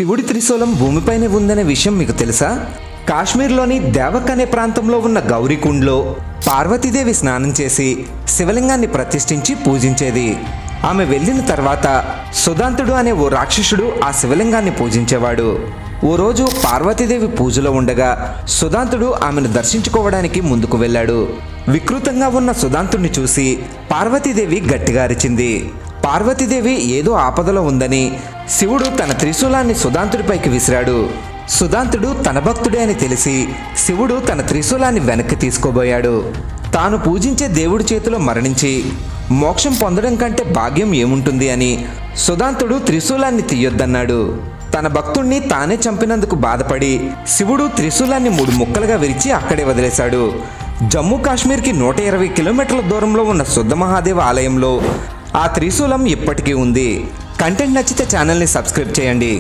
శివుడి త్రిశూలం భూమిపైనే ఉందనే విషయం మీకు తెలుసా? కాశ్మీర్లోని దేవక్ అనే ప్రాంతంలో ఉన్న గౌరీకుండ్లో పార్వతీదేవి స్నానం చేసి శివలింగాన్ని ప్రతిష్ఠించి పూజించేది. ఆమె వెళ్ళిన తర్వాత సుదాంతుడు అనే ఓ రాక్షసుడు ఆ శివలింగాన్ని పూజించేవాడు. ఓ రోజు పార్వతీదేవి పూజలో ఉండగా సుదాంతుడు ఆమెను దర్శించుకోవడానికి ముందుకు వెళ్ళాడు. వికృతంగా ఉన్న సుదాంతుడిని చూసి పార్వతీదేవి గట్టిగా అరిచింది. పార్వతీదేవి ఏదో ఆపదలో ఉందని శివుడు తన త్రిశూలాన్ని సుదాంతుడిపైకి విసిరాడు. సుదాంతుడు తన భక్తుడే అని తెలిసి శివుడు తన త్రిశూలాన్ని వెనక్కి తీసుకోబోయాడు. తాను పూజించే దేవుడి చేతిలో మరణించి మోక్షం పొందడం కంటే భాగ్యం ఏముంటుంది అని సుదాంతుడు త్రిశూలాన్ని తీయొద్దన్నాడు. తన భక్తుణ్ణి తానే చంపినందుకు బాధపడి శివుడు త్రిశూలాన్ని 3 ముక్కలుగా విరిచి అక్కడే వదిలేశాడు. జమ్మూ కాశ్మీర్కి 120 కిలోమీటర్ల దూరంలో ఉన్న శుద్ధ మహాదేవ ఆలయంలో ఆ త్రిశూలం ఇప్పటికీ ఉంది. కంటెంట్ నచ్చితే ఛానల్ని సబ్స్క్రైబ్ చేయండి.